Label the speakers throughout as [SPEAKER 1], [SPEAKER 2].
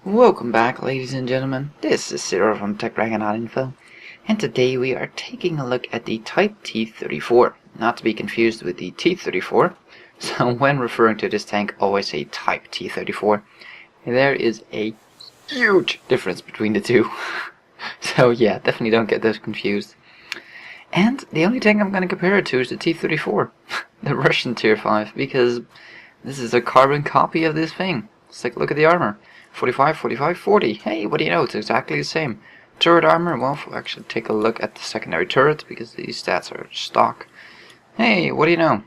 [SPEAKER 1] Welcome back, ladies and gentlemen. This is Zero from TechDragon.info, and today we are taking a look at the Type T-34, not to be confused with the T-34. So when referring to this tank, always say Type T-34. There is a huge difference between the two. So yeah, definitely don't get those confused. And the only tank I'm going to compare it to is the T-34, the Russian Tier 5, because this is a carbon copy of this thing. Let's take a look at the armor. 45, 45, 40. Hey, what do you know? It's exactly the same. Turret armor, well, we'll actually take a look at the secondary turret, because these stats are stock. Hey, what do you know?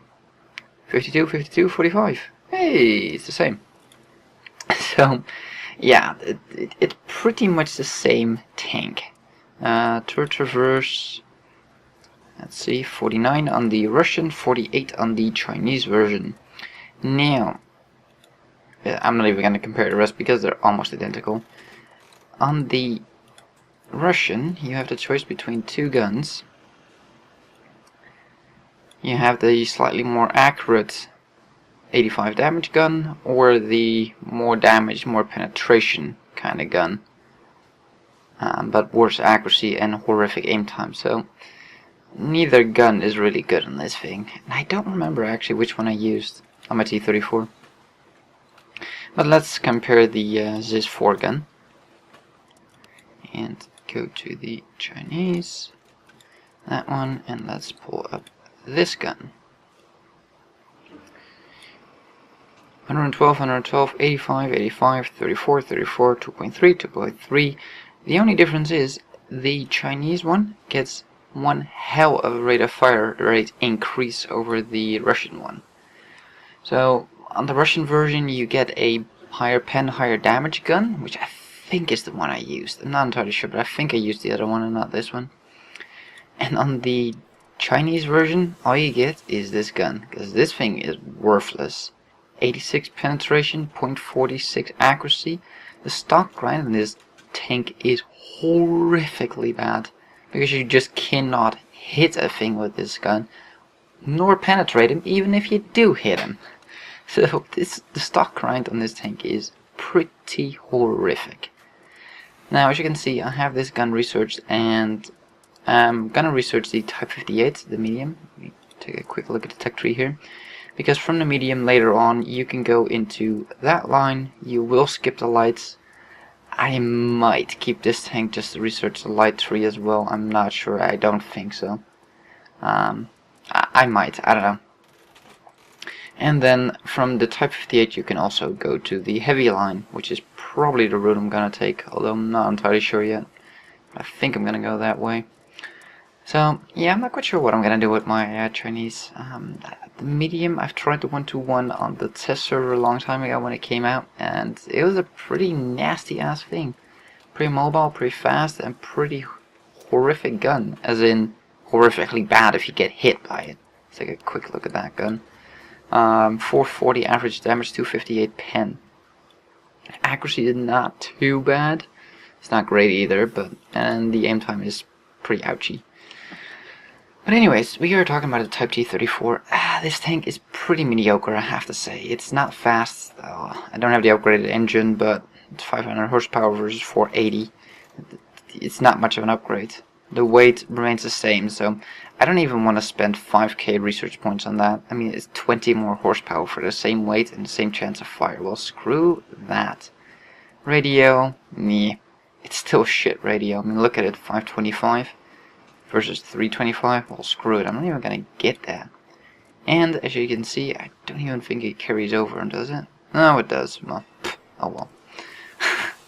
[SPEAKER 1] 52, 52, 45. Hey, it's the same. So, yeah, it's pretty much the same tank. Turret reverse, let's see, 49 on the Russian, 48 on the Chinese version. Now, I'm not even going to compare the rest because they're almost identical. On the Russian, you have the choice between two guns. You have the slightly more accurate 85 damage gun, or the more damage, more penetration kind of gun, but worse accuracy and horrific aim time. So neither gun is really good on this thing, and I don't remember actually which one I used on my T-34. But let's compare the ZIS-4 gun and go to the Chinese, that one, and let's pull up this gun. 112, 112, 85, 85, 34, 34, 2.3, 2.3. The only difference is the Chinese one gets one hell of a rate of fire rate increase over the Russian one. So on the Russian version you get a higher pen, higher damage gun, which I think is the one I used. I'm not entirely sure, but I think I used the other one and not this one. And on the Chinese version, all you get is this gun, because this thing is worthless. 86 penetration, 0.46 accuracy. The stock grind on this tank is horrifically bad, because you just cannot hit a thing with this gun, nor penetrate him, even if you do hit him. So the stock grind on this tank is pretty horrific. Now, as you can see, I have this gun researched, and I'm gonna research the Type 58, the medium. Let me take a quick look at the tech tree here, because from the medium later on you can go into that line. You will skip the lights. I might keep this tank just to research the light tree as well. I'm not sure. I don't think so. I might. I don't know. And then from the Type 58 you can also go to the heavy line, which is probably the route I'm gonna take, although I'm not entirely sure yet. I think I'm gonna go that way. So yeah, I'm not quite sure what I'm gonna do with my Chinese. The medium, I've tried the 121 on the test server a long time ago when it came out, and it was a pretty nasty ass thing. Pretty mobile, pretty fast, and pretty horrific gun, as in horrifically bad if you get hit by it. Let's take a quick look at that gun. 440 average damage, 258 pen. Accuracy is not too bad. It's not great either, and the aim time is pretty ouchy. But anyways, we are talking about the Type T-34. This tank is pretty mediocre, I have to say. It's not fast, though. I don't have the upgraded engine, but it's 500 horsepower versus 480. It's not much of an upgrade. The weight remains the same, so I don't even want to spend 5k research points on that. I mean, it's 20 more horsepower for the same weight and the same chance of fire. Well, screw that. Radio, meh. It's still shit radio. I mean, look at it, 525 versus 325. Well, screw it, I'm not even gonna get that. And as you can see, I don't even think it carries over, does it? No, it does. Well, oh well.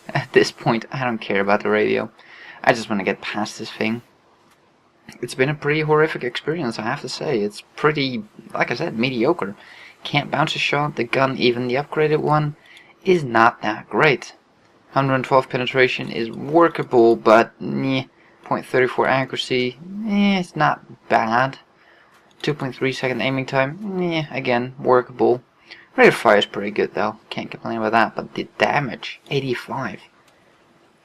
[SPEAKER 1] At this point, I don't care about the radio. I just want to get past this thing. It's been a pretty horrific experience, I have to say. It's pretty, like I said, mediocre. Can't bounce a shot. The gun, even the upgraded one, is not that great. 112 penetration is workable, but meh. 0.34 accuracy, it's not bad. 2.3 second aiming time, again, workable. Rate of fire is pretty good though, can't complain about that, but the damage, 85.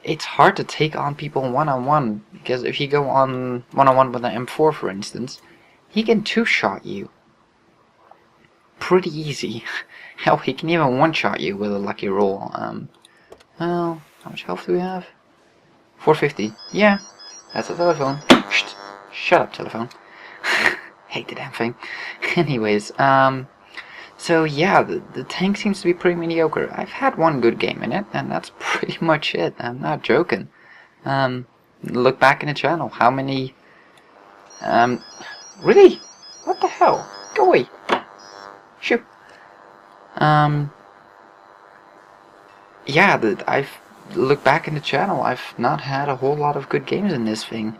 [SPEAKER 1] It's hard to take on people one-on-one, because if you go on one-on-one with an M4 for instance, he can two-shot you. Pretty easy. Hell, he can even one-shot you with a lucky roll. Well, how much health do we have? 450. Yeah, that's a telephone. Shut up, telephone. Hate the damn thing. Anyways, so yeah, the tank seems to be pretty mediocre. I've had one good game in it, and that's pretty much it. I'm not joking. Look back in the channel. How many... really? What the hell? Go away. Shoot. Yeah, I've looked back in the channel. I've not had a whole lot of good games in this thing.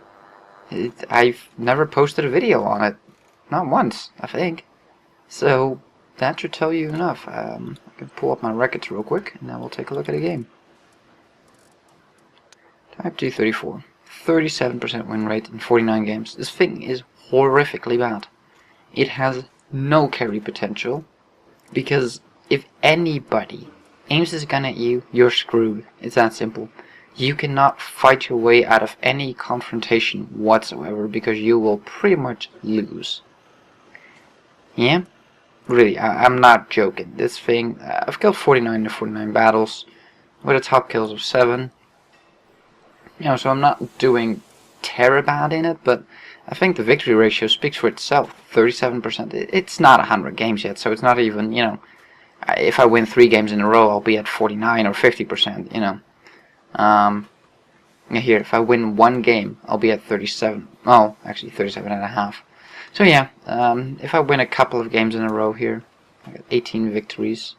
[SPEAKER 1] I've never posted a video on it. Not once, I think. So, that should tell you enough. I can pull up my records real quick, and then we'll take a look at a game. Type T-34. 37% win rate in 49 games. This thing is horrifically bad. It has no carry potential, because if anybody aims his gun at you, you're screwed. It's that simple. You cannot fight your way out of any confrontation whatsoever, because you will pretty much lose. Yeah? Really, I'm not joking. This thing, I've killed 49 to 49 battles, with a top kills of 7. You know, so I'm not doing terribly bad in it, but I think the victory ratio speaks for itself. 37%. It's not 100 games yet, so it's not even, you know, if I win 3 games in a row, I'll be at 49 or 50%, you know. Here, if I win 1 game, I'll be at 37. Oh, actually 37.5. So yeah, if I win a couple of games in a row here, I got 18 victories,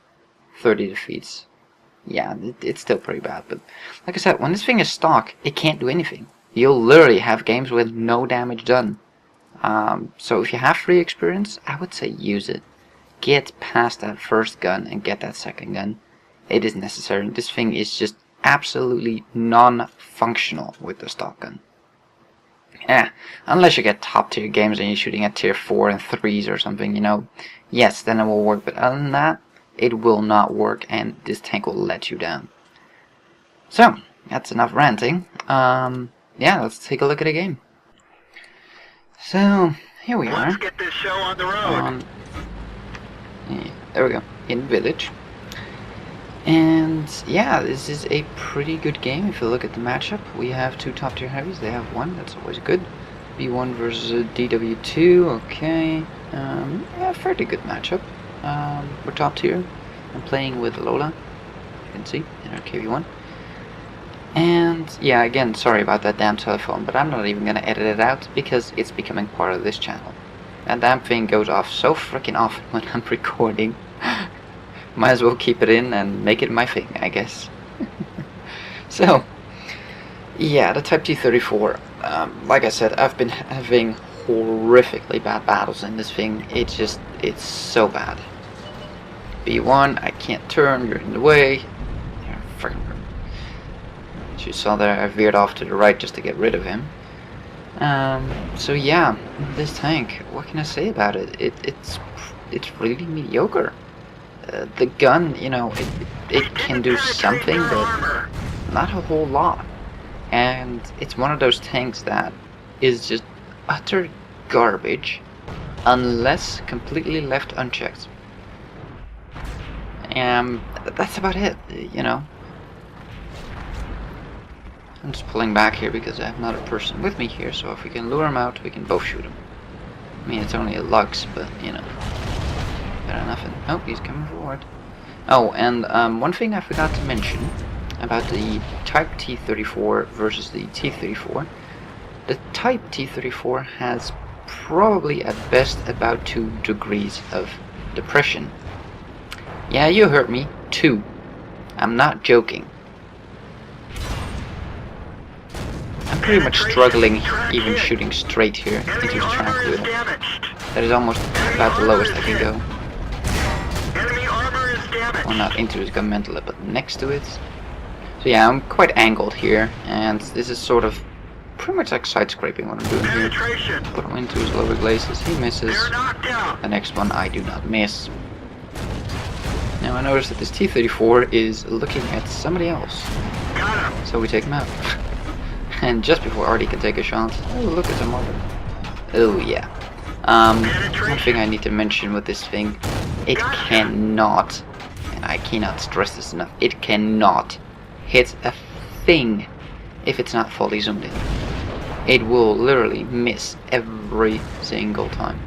[SPEAKER 1] 30 defeats. Yeah, it's still pretty bad, but like I said, when this thing is stock, it can't do anything. You'll literally have games with no damage done. So if you have free experience, I would say use it. Get past that first gun and get that second gun. It is necessary. This thing is just absolutely non-functional with the stock gun. Yeah, unless you get top tier games and you're shooting at tier 4 and 3s or something, you know. Yes, then it will work, but other than that, it will not work, and this tank will let you down. So, that's enough ranting. Yeah, let's take a look at a game. So, here we are.
[SPEAKER 2] Let's get this show on the road.
[SPEAKER 1] Yeah, there we go, in Village. And yeah, this is a pretty good game. If you look at the matchup, we have 2 top tier heavies. They have 1, that's always good. B1 versus DW2, okay. Yeah, fairly good matchup. We're top tier. I'm playing with Lola, you can see, in our KV1. And yeah, again, sorry about that damn telephone, but I'm not even gonna edit it out because it's becoming part of this channel. That damn thing goes off so freaking often when I'm recording. Might as well keep it in and make it my thing, I guess. So, yeah, the Type T-34. Like I said, I've been having horrifically bad battles in this thing. It's so bad. B1, I can't turn, you're in the way. Yeah, freaking. As you saw there, I veered off to the right just to get rid of him. So yeah, this tank, what can I say about it? It's really mediocre. The gun, you know, it can do something, but not a whole lot. And it's one of those tanks that is just utter garbage unless completely left unchecked. That's about it, you know. I'm just pulling back here because I have another person with me here, so if we can lure him out, we can both shoot him. I mean, it's only a Lux, but, you know, better than nothing. Oh, he's coming forward. Oh, and one thing I forgot to mention about the Type T-34 versus the T-34. The Type T-34 has probably at best about 2 degrees of depression. Yeah, you heard me, 2. I'm not joking. I'm pretty much struggling even shooting straight here into his track with it. That is almost about the lowest I can go. Well, not into his gun mentally, but next to it. So yeah, I'm quite angled here, and this is sort of pretty much like side scraping what I'm doing here. Put him into his lower glazes, he misses. The next one I do not miss. Now I notice that this T-34 is looking at somebody else. So we take him out. And just before Artie can take a shot, oh look, it's a mortar. Oh yeah. One thing I need to mention with this thing, it cannot, and I cannot stress this enough, it cannot hit a thing if it's not fully zoomed in. It will literally miss every single time.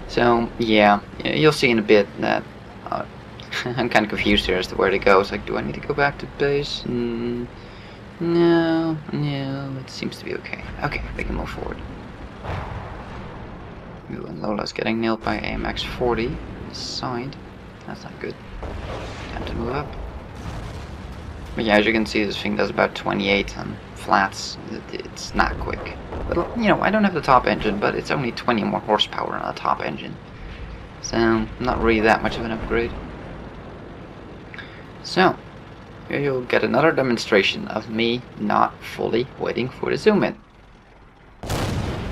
[SPEAKER 1] So yeah, you'll see in a bit that I'm kind of confused here as to where to go. It's like, do I need to go back to base? No, it seems to be okay. Okay, we can move forward. Ooh, and Lola's getting nailed by AMX 40 on the side. That's not good. Time to move up. But yeah, as you can see, this thing does about 28 on flats. It's not quick. But you know, I don't have the top engine, but it's only 20 more horsepower on the top engine. So, not really that much of an upgrade. So, here you'll get another demonstration of me not fully waiting for the zoom in.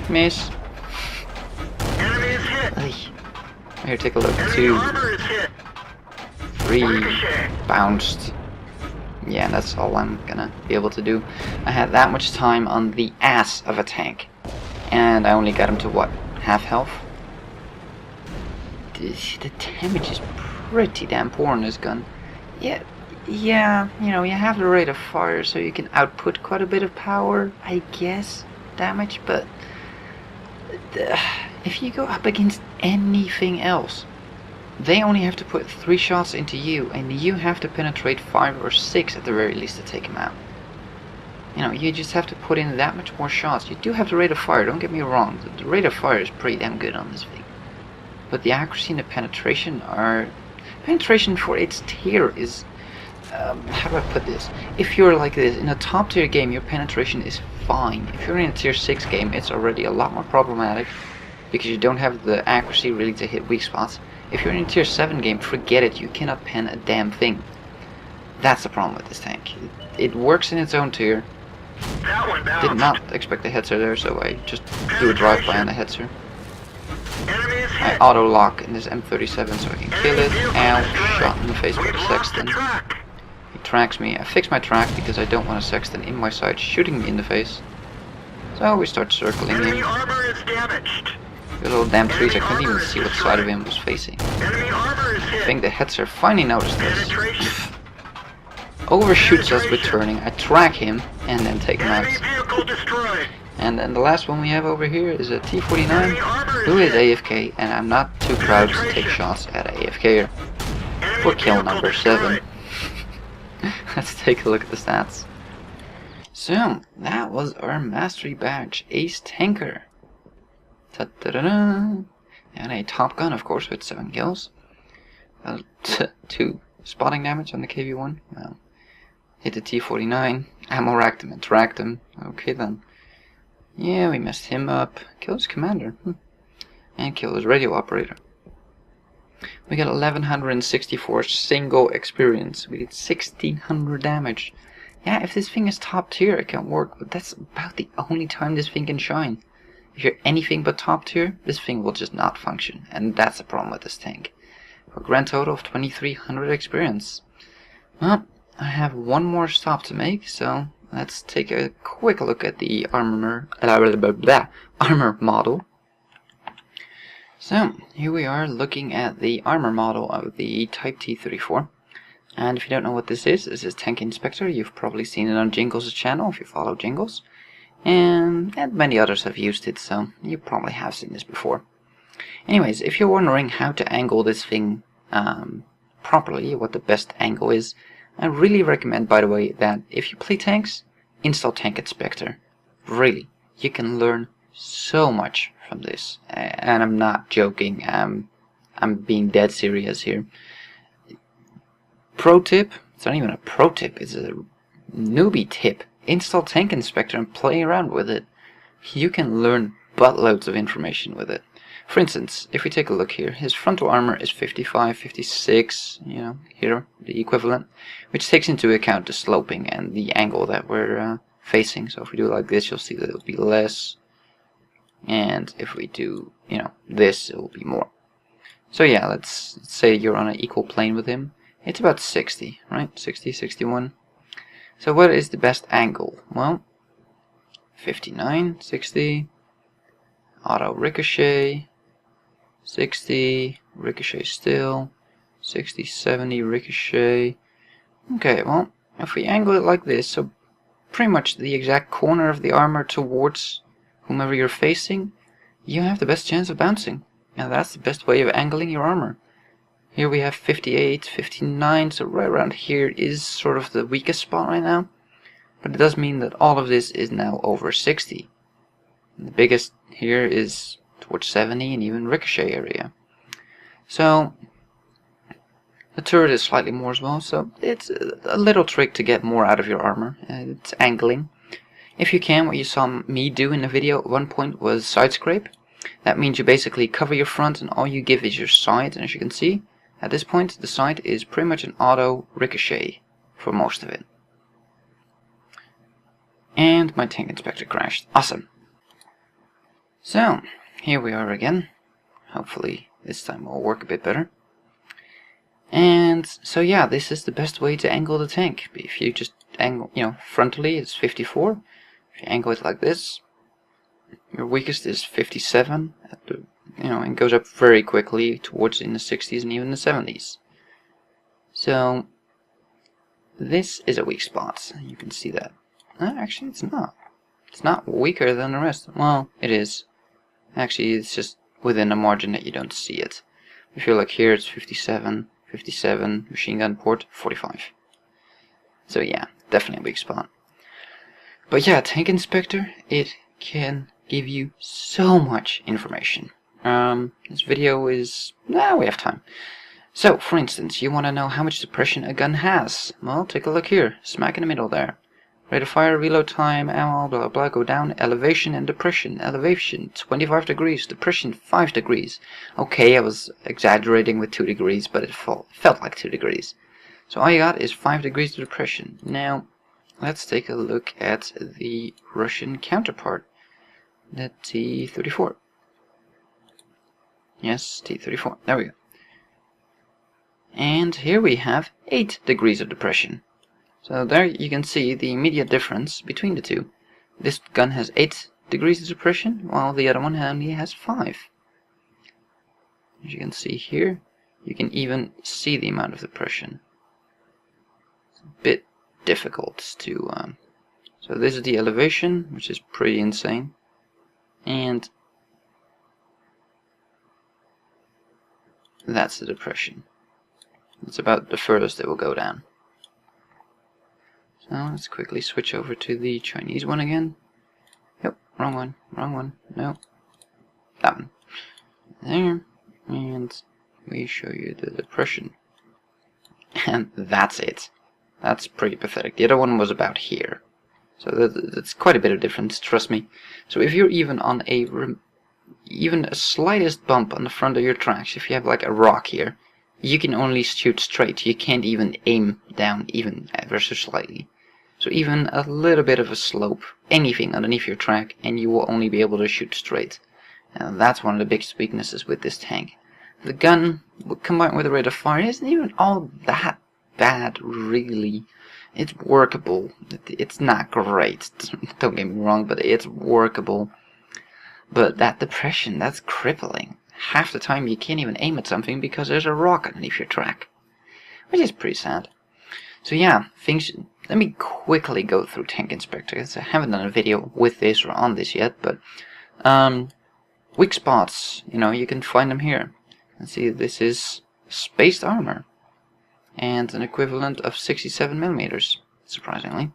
[SPEAKER 1] Miss.
[SPEAKER 2] Enemy is hit.
[SPEAKER 1] Ay. Here, take a look.
[SPEAKER 2] Enemy
[SPEAKER 1] 2,
[SPEAKER 2] armor is hit.
[SPEAKER 1] 3,
[SPEAKER 2] Ricochet.
[SPEAKER 1] bounced. Yeah, that's all I'm gonna be able to do. I had that much time on the ass of a tank, and I only got him to what? Half health? The damage is pretty damn poor on this gun. Yeah, you know, you have the rate of fire, so you can output quite a bit of power, I guess, damage, but if you go up against anything else, they only have to put 3 shots into you, and you have to penetrate 5 or 6 at the very least to take him out. You know, you just have to put in that much more shots. You do have the rate of fire, don't get me wrong. The rate of fire is pretty damn good on this thing. But the accuracy and the penetration are... Penetration for its tier is... how do I put this? If you're like this, in a top tier game, your penetration is fine. If you're in a tier 6 game, it's already a lot more problematic, because you don't have the accuracy really to hit weak spots. If you're in a tier 7 game, forget it, you cannot pen a damn thing. That's the problem with this tank. It works in its own tier.
[SPEAKER 2] That one bounced.
[SPEAKER 1] Did not expect the headser there, so I just do a drive-by on the headser.
[SPEAKER 2] Enemy is
[SPEAKER 1] I
[SPEAKER 2] hit.
[SPEAKER 1] auto-lock in this M37 so I can kill it. Ow, shot in the face by
[SPEAKER 2] We've
[SPEAKER 1] the
[SPEAKER 2] lost the
[SPEAKER 1] Sexton.
[SPEAKER 2] track.
[SPEAKER 1] He tracks me. I fix my track because I don't want a Sexton in my sight shooting me in the face. So we start circling
[SPEAKER 2] Enemy
[SPEAKER 1] him.
[SPEAKER 2] armor is damaged.
[SPEAKER 1] The little damn trees, I couldn't even see what side of him was facing.
[SPEAKER 2] Enemy armor is
[SPEAKER 1] I
[SPEAKER 2] hit.
[SPEAKER 1] think the headser finally noticed this.
[SPEAKER 2] Penetration.
[SPEAKER 1] Overshoots us with turning. I track him and then take him
[SPEAKER 2] Enemy
[SPEAKER 1] out.
[SPEAKER 2] vehicle destroyed.
[SPEAKER 1] And then the last one we have over here is a T-49
[SPEAKER 2] Enemy armor
[SPEAKER 1] who is
[SPEAKER 2] hit.
[SPEAKER 1] AFK, and I'm not too proud to take shots at a AFKer.
[SPEAKER 2] Enemy
[SPEAKER 1] For kill
[SPEAKER 2] vehicle
[SPEAKER 1] number
[SPEAKER 2] destroyed.
[SPEAKER 1] 7. Let's take a look at the stats. So, that was our Mastery Badge, Ace Tanker. Ta-da-da-da. And a Top Gun, of course, with 7 kills. 2 spotting damage on the KV-1. Well, hit the T-49, ammo racked him and tracked him. Okay then. Yeah, we messed him up. Killed his commander. And killed his radio operator. We got 1164 single experience. We did 1600 damage. Yeah, if this thing is top tier, it can work, but that's about the only time this thing can shine. If you're anything but top tier, this thing will just not function, and that's the problem with this tank. For a grand total of 2300 experience. Well, I have one more stop to make, so let's take a quick look at the armor model. So, here we are looking at the armor model of the Type T-34. And if you don't know what this is Tank Inspector. You've probably seen it on Jingles' channel if you follow Jingles. And many others have used it, so you probably have seen this before. Anyways, if you're wondering how to angle this thing properly, what the best angle is, I really recommend, by the way, that if you play tanks, install Tank Inspector. Really, you can learn so much from this, and I'm not joking. I'm being dead serious here. Pro tip? It's not even a pro tip. It's a newbie tip. Install Tank Inspector and play around with it. You can learn buttloads of information with it. For instance, if we take a look here, his frontal armor is 55, 56, you know, here, the equivalent, which takes into account the sloping and the angle that we're facing. So if we do it like this, you'll see that it'll be less. And if we do, you know, this, it will be more. So yeah, let's say you're on an equal plane with him. It's about 60, right? 60, 61. So what is the best angle? Well, 59, 60, auto ricochet, 60, ricochet still, 60, 70, ricochet, Okay, well, if we angle it like this, so pretty much the exact corner of the armor towards whomever you're facing, you have the best chance of bouncing. And that's the best way of angling your armor. Here we have 58, 59, so right around here is sort of the weakest spot right now. But it does mean that all of this is now over 60. And the biggest here is towards 70 and even ricochet area. So the turret is slightly more as well, so it's a little trick to get more out of your armor. It's angling. If you can, what you saw me do in the video at one point was side scrape. That means you basically cover your front and all you give is your side, and as you can see, at this point the side is pretty much an auto ricochet for most of it. And my tank inspector crashed. Awesome. So, here we are again. Hopefully this time will work a bit better. And so yeah, this is the best way to angle the tank. If you just angle, frontally it's 54. If you angle it like this, your weakest is 57 at the, and goes up very quickly towards in the 60s and even the 70s. So this is a weak spot. You can see that. Actually, it's not. It's not weaker than the rest. Well, it is. Actually, it's just within a margin that you don't see it. If you look here, it's 57, 57, machine gun port, 45. So yeah, definitely a weak spot. But yeah, tank inspector, it can give you so much information. This video is... we have time. So, for instance, you want to know how much suppression a gun has. Well, take a look here, smack in the middle there. Rate of fire, reload time, ammo, blah blah blah, go down, elevation and depression. Elevation, 25 degrees, depression, 5 degrees. Okay, I was exaggerating with 2 degrees, but it felt like 2 degrees. So all you got is 5 degrees of depression. Now, let's take a look at the Russian counterpart, the T-34. Yes, T-34, there we go. And here we have 8 degrees of depression. So there you can see the immediate difference between the two. This gun has 8 degrees of depression, while the other one only has 5. As you can see here, you can even see the amount of depression. It's a bit difficult to... So this is the elevation, which is pretty insane. And that's the depression. It's about the furthest it will go down. So let's quickly switch over to the Chinese one again. Yep, wrong one, no. That one. There. And we show you the depression. And that's it. That's pretty pathetic. The other one was about here. So that's quite a bit of difference, trust me. So if you're even on even a slightest bump on the front of your tracks, if you have like a rock here, you can only shoot straight. You can't even aim down even ever so slightly. So even a little bit of a slope, anything underneath your track, and you will only be able to shoot straight. And that's one of the biggest weaknesses with this tank. The gun, combined with the rate of fire, isn't even all that bad, really. It's workable. It's not great, don't get me wrong, but it's workable. But that depression, that's crippling. Half the time you can't even aim at something because there's a rock underneath your track. Which is pretty sad. So yeah, let me quickly go through Tank Inspector, because I haven't done a video with this or on this yet, but weak spots, you can find them here. Let's see, this is spaced armor, and an equivalent of 67mm, surprisingly.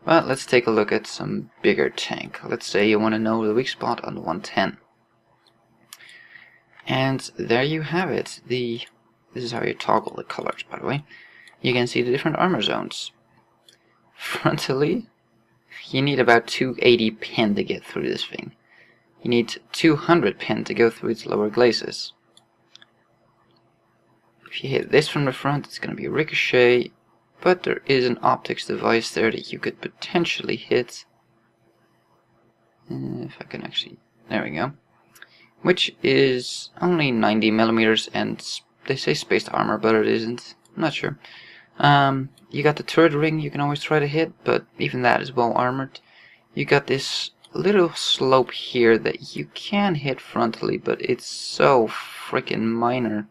[SPEAKER 1] But let's take a look at some bigger tank. Let's say you want to know the weak spot on the 110. And there you have it. This is how you toggle the colors, by the way. You can see the different armor zones. Frontally, you need about 280 pin to get through this thing. You need 200 pin to go through its lower glazes. If you hit this from the front, it's going to be a ricochet, but there is an optics device there that you could potentially hit. If I can actually... There we go. Which is only 90mm, and they say spaced armor, but it isn't. I'm not sure. You got the turret ring you can always try to hit, but even that is well armored. You got this little slope here that you can hit frontally, but it's so freaking minor.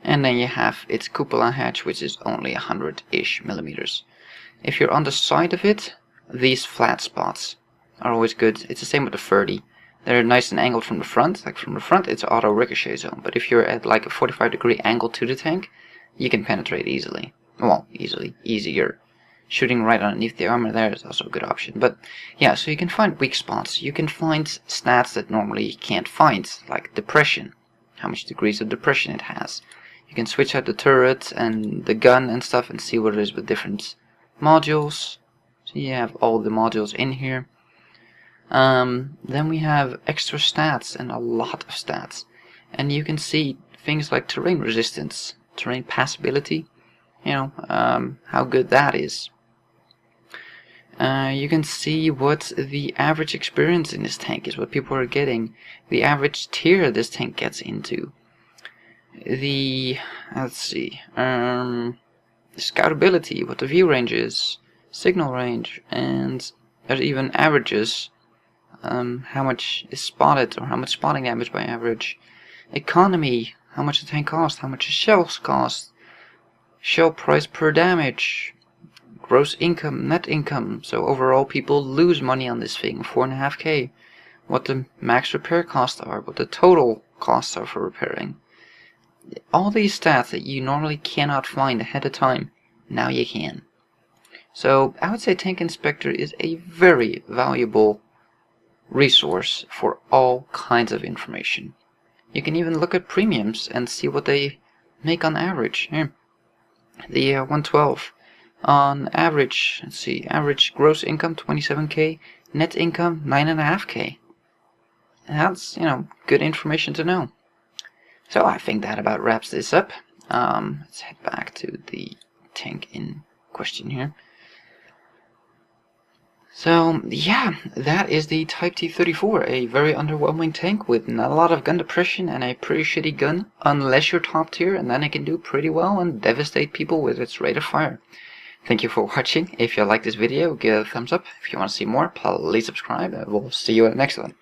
[SPEAKER 1] And then you have its cupola hatch, which is only 100-ish millimeters. If you're on the side of it, these flat spots are always good. It's the same with the 30. They're nice and angled from the front. Like from the front, it's auto ricochet zone. But if you're at like a 45-degree angle to the tank, you can penetrate easily. Well, easier. Shooting right underneath the armor there is also a good option. But yeah, so you can find weak spots. You can find stats that normally you can't find, like depression. How much degrees of depression it has. You can switch out the turret and the gun and stuff and see what it is with different modules. So you have all the modules in here. Then we have extra stats and a lot of stats. And you can see things like terrain resistance, terrain passability, you know, how good that is. You can see what the average experience in this tank is, what people are getting, the average tier this tank gets into. Let's see, scoutability, what the view range is, signal range, and there's even averages, how much is spotted or how much spotting damage by average, economy, how much the tank costs, how much the shells cost, shell price per damage, gross income, net income, so overall people lose money on this thing, 4.5k, what the max repair costs are, what the total costs are for repairing. All these stats that you normally cannot find ahead of time, now you can. So I would say Tank Inspector is a very valuable resource for all kinds of information. You can even look at premiums and see what they make on average. Here, the 112 on average, let's see, average gross income 27k, net income 9.5k. And that's, you know, good information to know. So I think that about wraps this up. Let's head back to the tank in question here. So yeah, that is the Type T-34, a very underwhelming tank with not a lot of gun depression and a pretty shitty gun, unless you're top tier, and then it can do pretty well and devastate people with its rate of fire. Thank you for watching. If you like this video, give it a thumbs up. If you want to see more, please subscribe, and we'll see you in the next one.